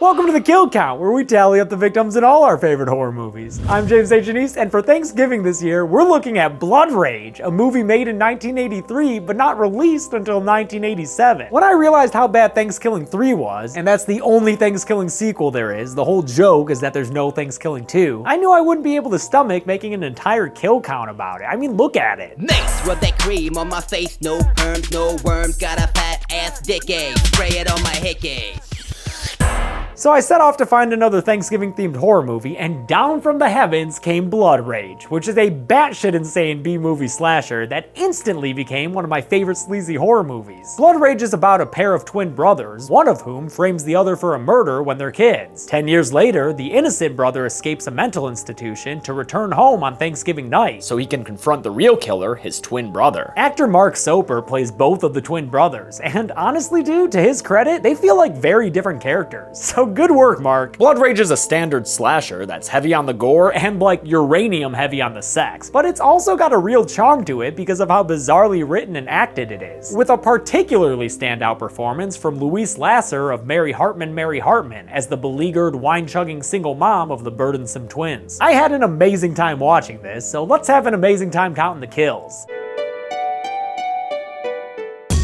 Welcome to the Kill Count, where we tally up the victims in all our favorite horror movies. I'm James H. East, and for Thanksgiving this year, we're looking at Blood Rage, a movie made in 1983, but not released until 1987. When I realized how bad Thanksgiving 3 was, and that's the only Thanksgiving sequel there is, the whole joke is that there's no Thanksgiving 2, I knew I wouldn't be able to stomach making an entire kill count about it. I mean, look at it. Mace, rub that cream on my face, no perms, no worms, got a fat ass dick, spray it on my hickey. So I set off to find another Thanksgiving-themed horror movie, and down from the heavens came Blood Rage, which is a batshit insane B-movie slasher that instantly became one of my favorite sleazy horror movies. Blood Rage is about a pair of twin brothers, one of whom frames the other for a murder when they're kids. 10 years later, the innocent brother escapes a mental institution to return home on Thanksgiving night, so he can confront the real killer, his twin brother. Actor Mark Soper plays both of the twin brothers, and honestly, dude, to his credit, they feel like very different characters. So good work, Mark. Blood Rage is a standard slasher that's heavy on the gore and like uranium heavy on the sex, but it's also got a real charm to it because of how bizarrely written and acted it is, with a particularly standout performance from Louise Lasser of Mary Hartman as the beleaguered, wine-chugging single mom of the burdensome twins. I had an amazing time watching this, so let's have an amazing time counting the kills.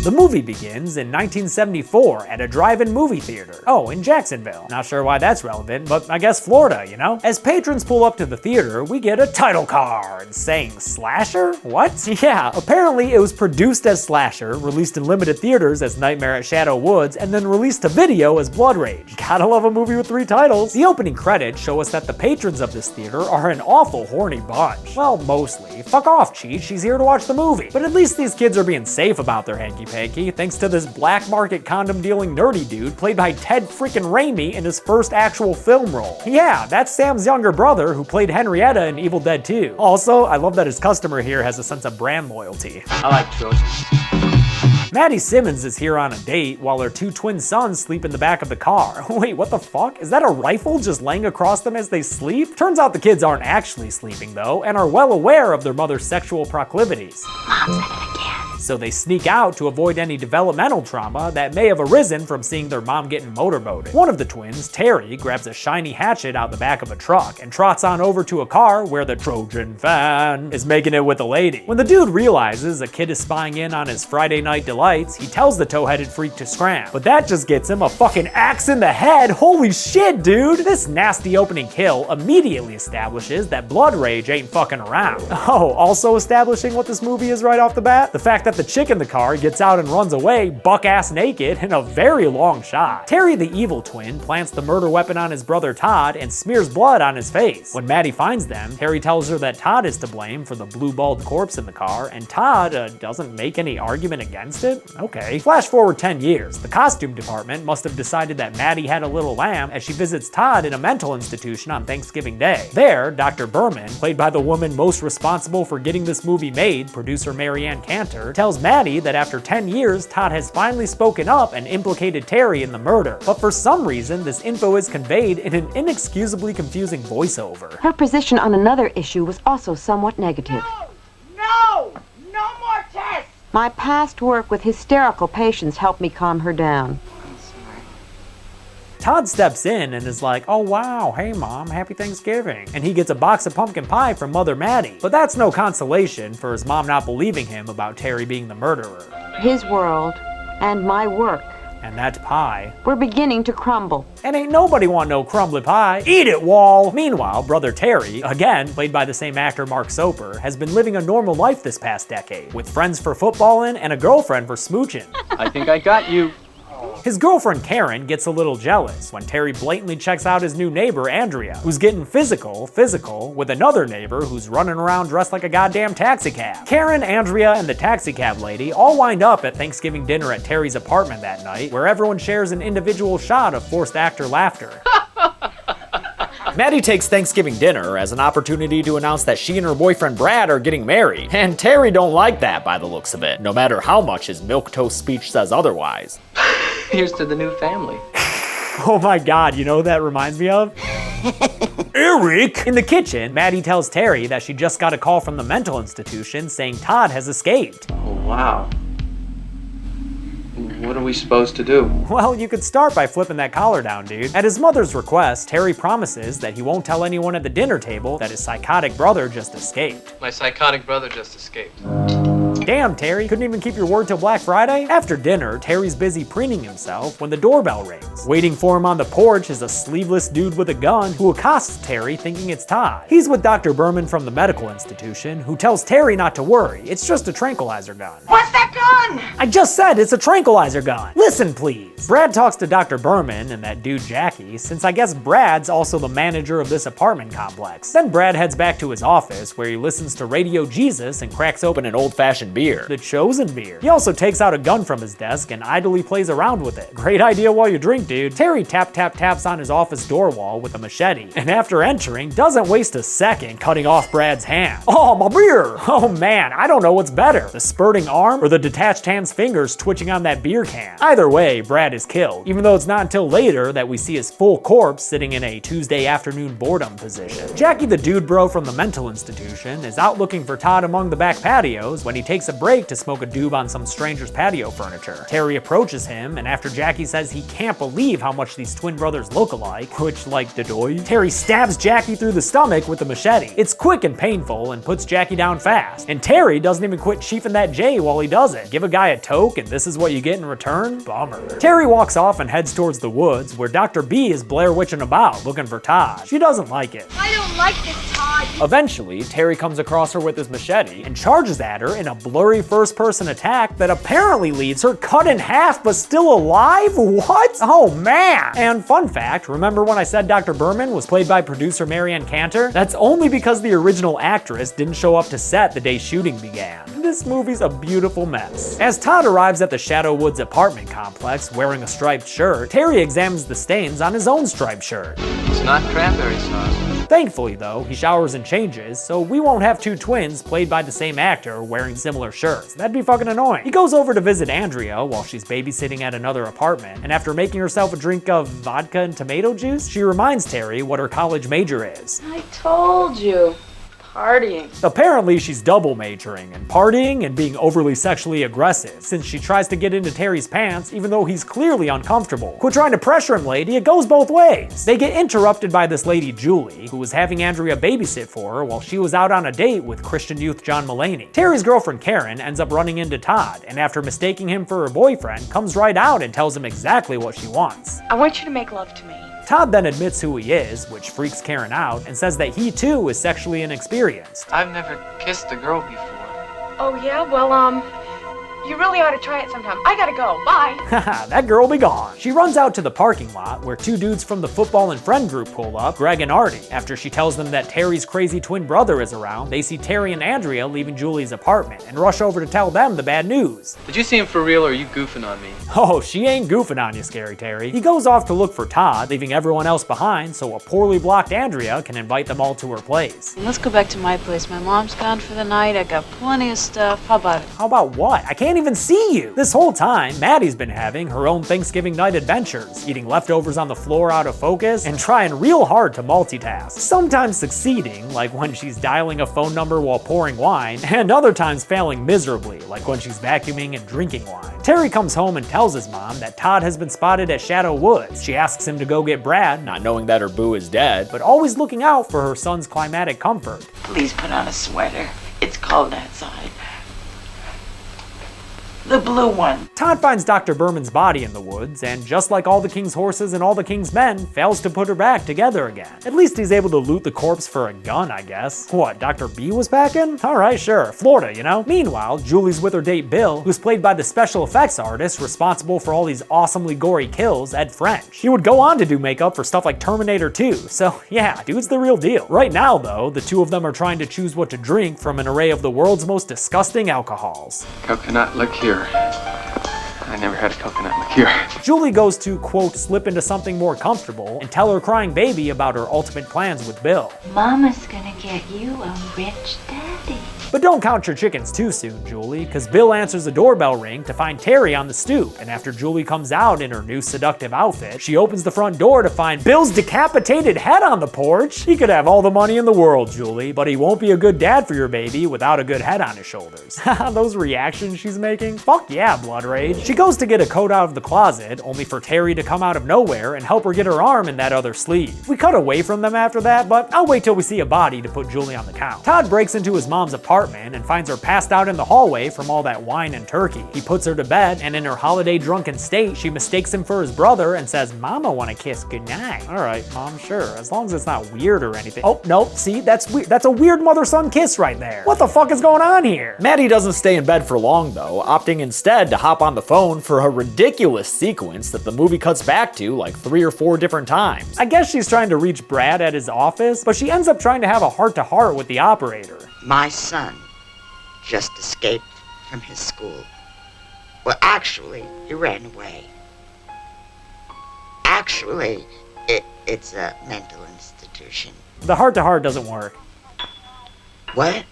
The movie begins in 1974 at a drive-in movie theater. Oh, in Jacksonville. Not sure why that's relevant, but I guess Florida, you know? As patrons pull up to the theater, we get a title card saying slasher? What? Yeah, apparently it was produced as Slasher, released in limited theaters as Nightmare at Shadow Woods, and then released to video as Blood Rage. Gotta love a movie with 3 titles. The opening credits show us that the patrons of this theater are an awful horny bunch. Well, mostly. Fuck off, Cheech, she's here to watch the movie. But at least these kids are being safe about their hanky-panky, thanks to this black market condom dealing nerdy dude played by Ted freaking Raimi in his first actual film role. Yeah, that's Sam's younger brother who played Henrietta in Evil Dead 2. Also, I love that his customer here has a sense of brand loyalty. I like Trojans. Maddie Simmons is here on a date while her 2 twin sons sleep in the back of the car. Wait, what the fuck? Is that a rifle just laying across them as they sleep? Turns out the kids aren't actually sleeping though, and are well aware of their mother's sexual proclivities. Mom said it again. So they sneak out to avoid any developmental trauma that may have arisen from seeing their mom getting motorboated. One of the twins, Terry, grabs a shiny hatchet out the back of a truck and trots on over to a car where the Trojan fan is making it with a lady. When the dude realizes a kid is spying in on his Friday night delights, he tells the tow-headed freak to scram. But that just gets him a fucking axe in the head. Holy shit, dude! This nasty opening kill immediately establishes that Blood Rage ain't fucking around. Oh, also establishing what this movie is right off the bat? The fact that the chick in the car gets out and runs away buck-ass naked in a very long shot. Terry, the evil twin, plants the murder weapon on his brother Todd and smears blood on his face. When Maddie finds them, Terry tells her that Todd is to blame for the blue-balled corpse in the car, and Todd doesn't make any argument against it? Okay. Flash forward 10 years. The costume department must have decided that Maddie had a little lamb as she visits Todd in a mental institution on Thanksgiving Day. There, Dr. Berman, played by the woman most responsible for getting this movie made, producer Marianne Cantor, tells Maddie that after 10 years, Todd has finally spoken up and implicated Terry in the murder. But for some reason, this info is conveyed in an inexcusably confusing voiceover. Her position on another issue was also somewhat negative. No more tests! My past work with hysterical patients helped me calm her down. Todd steps in and is like, oh wow, hey mom, happy Thanksgiving. And he gets a box of pumpkin pie from Mother Maddie. But that's no consolation for his mom not believing him about Terry being the murderer. His world and my work. And that pie. We're beginning to crumble. And ain't nobody want no crumbly pie. Eat it, Wall! Meanwhile, brother Terry, again played by the same actor Mark Soper, has been living a normal life this past decade, with friends for footballing and a girlfriend for smooching. I think I got you. His girlfriend Karen gets a little jealous when Terry blatantly checks out his new neighbor Andrea, who's getting physical with another neighbor who's running around dressed like a goddamn taxicab. Karen, Andrea, and the taxicab lady all wind up at Thanksgiving dinner at Terry's apartment that night, where everyone shares an individual shot of forced actor laughter. Maddie takes Thanksgiving dinner as an opportunity to announce that she and her boyfriend Brad are getting married, and Terry don't like that by the looks of it, no matter how much his milquetoast speech says otherwise. Here's to the new family. Oh my god, you know what that reminds me of? Eric! In the kitchen, Maddie tells Terry that she just got a call from the mental institution saying Todd has escaped. Oh, wow. What are we supposed to do? Well, you could start by flipping that collar down, dude. At his mother's request, Terry promises that he won't tell anyone at the dinner table that his psychotic brother just escaped. My psychotic brother just escaped. Damn, Terry, couldn't even keep your word till Black Friday? After dinner, Terry's busy preening himself when the doorbell rings. Waiting for him on the porch is a sleeveless dude with a gun who accosts Terry thinking it's Todd. He's with Dr. Berman from the medical institution, who tells Terry not to worry, it's just a tranquilizer gun. What's that gun? I just said it's a tranquilizer gun. Listen, please. Brad talks to Dr. Berman and that dude Jackie, since I guess Brad's also the manager of this apartment complex. Then Brad heads back to his office where he listens to Radio Jesus and cracks open an old-fashioned beer. The Chosen beer. He also takes out a gun from his desk and idly plays around with it. Great idea while you drink, dude. Terry taps on his office door wall with a machete, and after entering, doesn't waste a second cutting off Brad's hand. Oh, my beer! Oh man, I don't know what's better, the spurting arm or the detached hand's fingers twitching on that beer can. Either way, Brad is killed, even though it's not until later that we see his full corpse sitting in a Tuesday afternoon boredom position. Jackie the dude bro from the mental institution is out looking for Todd among the back patios when he takes a break to smoke a doob on some stranger's patio furniture. Terry approaches him, and after Jackie says he can't believe how much these twin brothers look alike, which like Dedoy, Terry stabs Jackie through the stomach with the machete. It's quick and painful and puts Jackie down fast, and Terry doesn't even quit chiefing that J while he does it. Give a guy a toke and this is what you get in return? Bummer. Terry walks off and heads towards the woods where Dr. B is Blair witching about looking for Todd. She doesn't like it. I don't like this, Todd. Eventually, Terry comes across her with his machete And charges at her in a blurry first-person attack that apparently leaves her cut in half but still alive? What? Oh man! And fun fact, remember when I said Dr. Berman was played by producer Marianne Cantor? That's only because the original actress didn't show up to set the day shooting began. This movie's a beautiful mess. As Todd arrives at the Shadow Woods apartment complex wearing a striped shirt, Terry examines the stains on his own striped shirt. It's not cranberry sauce. Thankfully though, he showers and changes, so we won't have two twins played by the same actor wearing similar shirts. That'd be fucking annoying. He goes over to visit Andrea while she's babysitting at another apartment, and after making herself a drink of vodka and tomato juice, she reminds Terry what her college major is. I told you. Partying. Apparently she's double majoring in partying and being overly sexually aggressive, since she tries to get into Terry's pants even though he's clearly uncomfortable. Quit trying to pressure him, lady, it goes both ways. They get interrupted by this lady Julie, who was having Andrea babysit for her while she was out on a date with Christian youth John Mulaney. Terry's girlfriend Karen ends up running into Todd, and after mistaking him for her boyfriend, comes right out and tells him exactly what she wants. I want you to make love to me. Todd then admits who he is, which freaks Karen out, and says that he too is sexually inexperienced. I've never kissed a girl before. Oh yeah? Well, you really ought to try it sometime. I gotta go. Bye. Haha, that girl be gone. She runs out to the parking lot where two dudes from the football and friend group pull up, Greg and Artie. After she tells them that Terry's crazy twin brother is around, they see Terry and Andrea leaving Julie's apartment and rush over to tell them the bad news. Did you see him for real or are you goofing on me? Oh, she ain't goofing on you, Scary Terry. He goes off to look for Todd, leaving everyone else behind so a poorly blocked Andrea can invite them all to her place. Let's go back to my place. My mom's gone for the night. I got plenty of stuff. How about it? How about what? I can't even see you. This whole time, Maddie's been having her own Thanksgiving night adventures, eating leftovers on the floor out of focus, and trying real hard to multitask. Sometimes succeeding, like when she's dialing a phone number while pouring wine, and other times failing miserably, like when she's vacuuming and drinking wine. Terry comes home and tells his mom that Todd has been spotted at Shadow Woods. She asks him to go get Brad, not knowing that her boo is dead, but always looking out for her son's climatic comfort. Please put on a sweater. It's cold outside. The blue one. Todd finds Dr. Berman's body in the woods, and just like all the king's horses and all the king's men, fails to put her back together again. At least he's able to loot the corpse for a gun, I guess. What, Dr. B was packing? Alright, sure. Florida, you know? Meanwhile, Julie's with her date Bill, who's played by the special effects artist responsible for all these awesomely gory kills, Ed French. He would go on to do makeup for stuff like Terminator 2, so yeah, dude's the real deal. Right now, though, the two of them are trying to choose what to drink from an array of the world's most disgusting alcohols. Coconut liqueur. I never had a coconut liqueur. Julie goes to, quote, slip into something more comfortable and tell her crying baby about her ultimate plans with Bill. Mama's gonna get you a rich daddy. But don't count your chickens too soon, Julie, because Bill answers the doorbell ring to find Terry on the stoop, and after Julie comes out in her new seductive outfit, she opens the front door to find Bill's decapitated head on the porch. He could have all the money in the world, Julie, but he won't be a good dad for your baby without a good head on his shoulders. Those reactions she's making? Fuck yeah, blood rage. She goes to get a coat out of the closet, only for Terry to come out of nowhere and help her get her arm in that other sleeve. We cut away from them after that, but I'll wait till we see a body to put Julie on the count. Todd breaks into his mom's apartment and finds her passed out in the hallway from all that wine and turkey. He puts her to bed, and in her holiday drunken state, she mistakes him for his brother and says, "Mama wanna kiss goodnight." Alright, Mom, sure, as long as it's not weird or anything. Oh, no, see, that's weird. That's a weird mother-son kiss right there. What the fuck is going on here? Maddie doesn't stay in bed for long though, opting instead to hop on the phone for a ridiculous sequence that the movie cuts back to like 3 or 4 different times. I guess she's trying to reach Brad at his office, but she ends up trying to have a heart-to-heart with the operator. My son just escaped from his school. Well, actually, he ran away. Actually, it's a mental institution. The heart-to-heart doesn't work. What?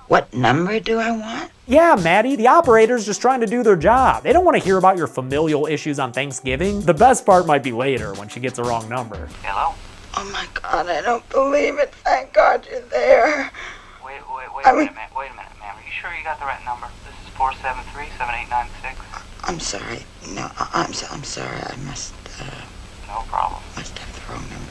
What number do I want? Yeah, Maddie, the operator's just trying to do their job. They don't want to hear about your familial issues on Thanksgiving. The best part might be later when she gets the wrong number. Hello? Oh my God, I don't believe it. Thank God you're there. Wait a minute, ma'am. Are you sure you got the right number? This is 473-7896. I'm sorry. No, I'm sorry. I must No problem. have the wrong number.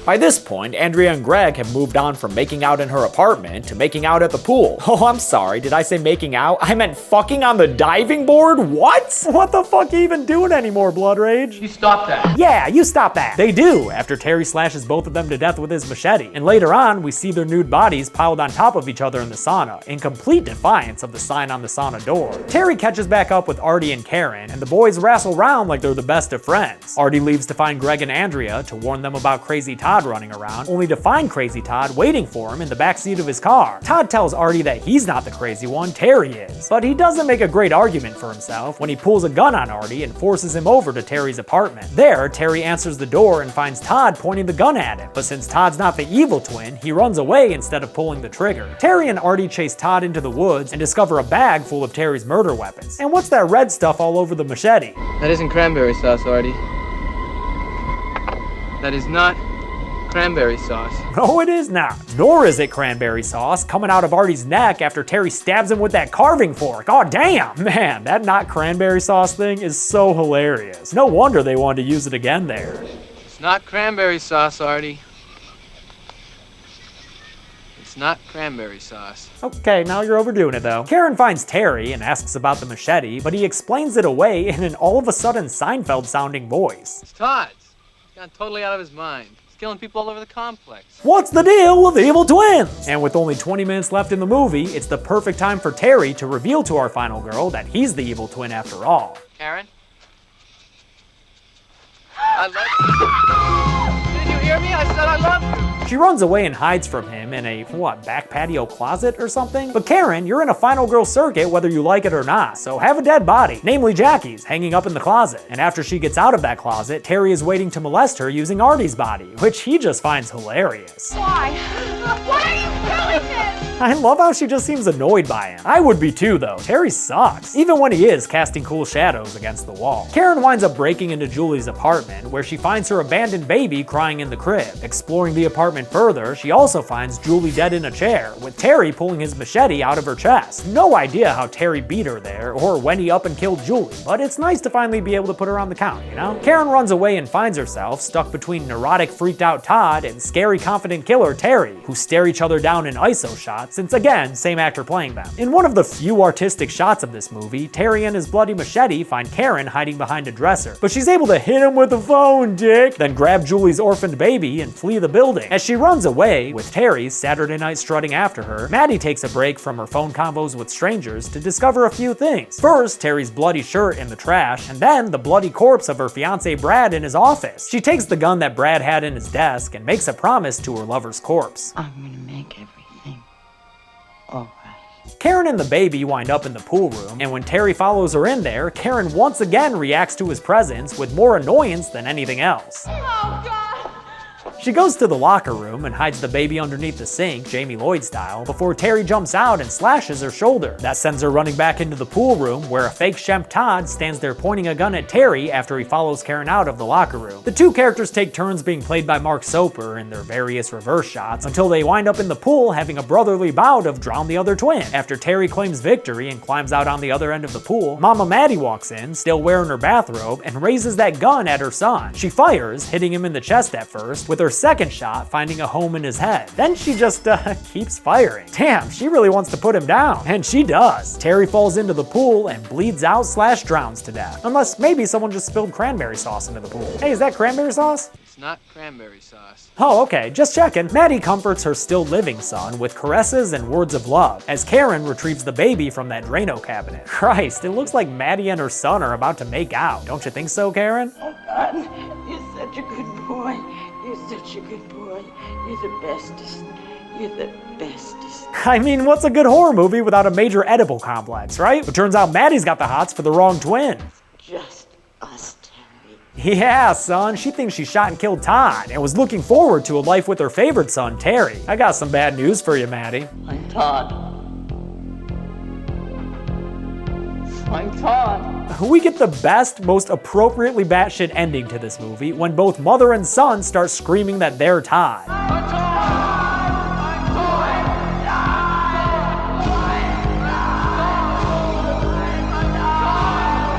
By this point, Andrea and Greg have moved on from making out in her apartment to making out at the pool. Oh, I'm sorry, did I say making out? I meant fucking on the diving board? What? What the fuck are you even doing anymore, Blood Rage? You stop that. Yeah, you stop that. They do, after Terry slashes both of them to death with his machete. And later on, we see their nude bodies piled on top of each other in the sauna, in complete defiance of the sign on the sauna door. Terry catches back up with Artie and Karen, and the boys wrestle around like they're the best of friends. Artie leaves to find Greg and Andrea to warn them about Crazy Todd running around, only to find Crazy Todd waiting for him in the backseat of his car. Todd tells Artie that he's not the crazy one, Terry is. But he doesn't make a great argument for himself when he pulls a gun on Artie and forces him over to Terry's apartment. There, Terry answers the door and finds Todd pointing the gun at him. But since Todd's not the evil twin, he runs away instead of pulling the trigger. Terry and Artie chase Todd into the woods and discover a bag full of Terry's murder weapons. And what's that red stuff all over the machete? That isn't cranberry sauce, Artie. That is not cranberry sauce. No, it is not. Nor is it cranberry sauce coming out of Artie's neck after Terry stabs him with that carving fork. Oh, damn. Man, that not cranberry sauce thing is so hilarious. No wonder they wanted to use it again there. It's not cranberry sauce, Artie. It's not cranberry sauce. Okay, now you're overdoing it though. Karen finds Terry and asks about the machete, but he explains it away in an all of a sudden Seinfeld sounding voice. It's Todd's. He's gone totally out of his mind. Killing people all over the complex. What's the deal with evil twins? And with only 20 minutes left in the movie, it's the perfect time for Terry to reveal to our final girl that he's the evil twin after all. Karen? I love you. Didn't you hear me? I said I love you. She runs away and hides from him in a, back patio closet or something? But Karen, you're in a final girl circuit whether you like it or not, so have a dead body, namely Jackie's, hanging up in the closet. And after she gets out of that closet, Terry is waiting to molest her using Artie's body, which he just finds hilarious. Why? Why are you doing this? I love how she just seems annoyed by him. I would be too though. Terry sucks, even when he is casting cool shadows against the wall. Karen winds up breaking into Julie's apartment, where she finds her abandoned baby crying in the crib. Exploring the apartment further, she also finds Julie dead in a chair, with Terry pulling his machete out of her chest. No idea how Terry beat her there, or when he up and killed Julie, but it's nice to finally be able to put her on the count, you know? Karen runs away and finds herself stuck between neurotic, freaked out Todd and scary, confident killer Terry, who stare each other down in ISO shots, since again, same actor playing them. In one of the few artistic shots of this movie, Terry and his bloody machete find Karen hiding behind a dresser, but she's able to hit him with the phone, dick, then grab Julie's orphaned baby and flee the building. As she runs away, with Terry Saturday night strutting after her, Maddie takes a break from her phone combos with strangers to discover a few things. First, Terry's bloody shirt in the trash, and then the bloody corpse of her fiancé Brad in his office. She takes the gun that Brad had in his desk and makes a promise to her lover's corpse. I'm gonna make everything all right. Karen and the baby wind up in the pool room, and when Terry follows her in there, Karen once again reacts to his presence with more annoyance than anything else. Oh, God. She goes to the locker room and hides the baby underneath the sink, Jamie Lloyd style, before Terry jumps out and slashes her shoulder. That sends her running back into the pool room, where a fake Shemp Todd stands there pointing a gun at Terry after he follows Karen out of the locker room. The two characters take turns being played by Mark Soper in their various reverse shots until they wind up in the pool having a brotherly bout of drown the other twin. After Terry claims victory and climbs out on the other end of the pool, Mama Maddie walks in, still wearing her bathrobe, and raises that gun at her son. She fires, hitting him in the chest at first, with her second shot finding a home in his head. Then she just keeps firing. Damn, she really wants to put him down. And she does. Terry falls into the pool and bleeds out / drowns to death. Unless maybe someone just spilled cranberry sauce into the pool. Hey, is that cranberry sauce? It's not cranberry sauce. Oh, okay, just checking. Maddie comforts her still living son with caresses and words of love as Karen retrieves the baby from that Drano cabinet. Christ, it looks like Maddie and her son are about to make out. Don't you think so, Karen? Oh, God, you're such a good boy. You're such a good boy. You're the bestest. You're the bestest. I mean, what's a good horror movie without a major edible complex, right? But turns out Maddie's got the hots for the wrong twin. Just us, Terry. Yeah, son, she thinks she shot and killed Todd and was looking forward to a life with her favorite son, Terry. I got some bad news for you, Maddie. I'm Todd. I'm Todd. We get the best, most appropriately batshit ending to this movie when both mother and son start screaming that they're Todd.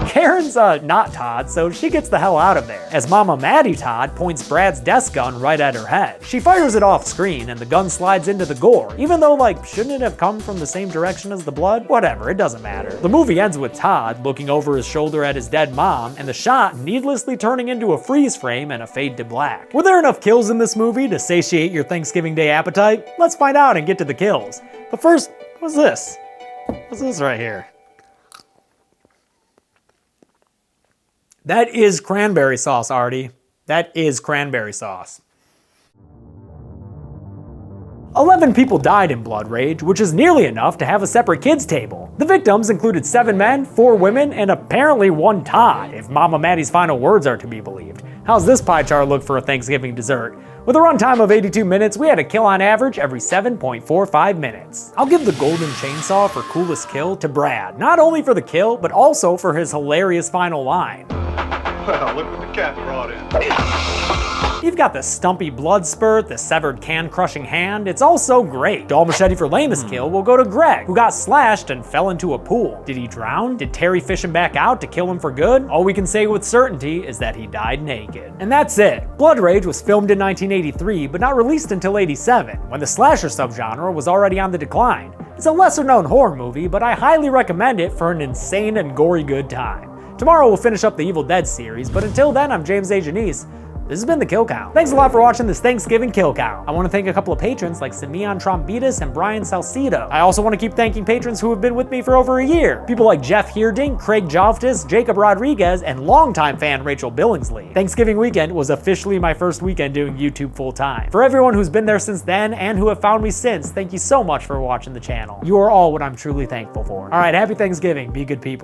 Karen's not Todd, so she gets the hell out of there, as Mama Maddie Todd points Brad's desk gun right at her head. She fires it off screen and the gun slides into the gore, even though, like, shouldn't it have come from the same direction as the blood? Whatever, it doesn't matter. The movie ends with Todd looking over his shoulder at his dead mom, and the shot needlessly turning into a freeze frame and a fade to black. Were there enough kills in this movie to satiate your Thanksgiving Day appetite? Let's find out and get to the kills. But first, what's this? What's this right here? That is cranberry sauce, Artie. That is cranberry sauce. 11 people died in Blood Rage, which is nearly enough to have a separate kids table. The victims included 7 men, 4 women, and apparently 1 Todd, if Mama Maddie's final words are to be believed. How's this pie chart look for a Thanksgiving dessert? With a runtime of 82 minutes, we had a kill on average every 7.45 minutes. I'll give the golden chainsaw for coolest kill to Brad, not only for the kill, but also for his hilarious final line. Well, look what the cat brought in. You've got the stumpy blood spurt, the severed can-crushing hand. It's all so great. Doll machete for lamest kill will go to Greg, who got slashed and fell into a pool. Did he drown? Did Terry fish him back out to kill him for good? All we can say with certainty is that he died naked. And that's it. Blood Rage was filmed in 1983, but not released until '87, when the slasher subgenre was already on the decline. It's a lesser-known horror movie, but I highly recommend it for an insane and gory good time. Tomorrow we'll finish up the Evil Dead series, but until then, I'm James A. Janice. This has been The Kill Count. Thanks a lot for watching this Thanksgiving Kill Count. I want to thank a couple of patrons like Simeon Trombitas and Brian Salcido. I also want to keep thanking patrons who have been with me for over a year. People like Jeff Heerding, Craig Joftis, Jacob Rodriguez, and longtime fan Rachel Billingsley. Thanksgiving weekend was officially my first weekend doing YouTube full time. For everyone who's been there since then and who have found me since, thank you so much for watching the channel. You are all what I'm truly thankful for. All right, happy Thanksgiving. Be good people.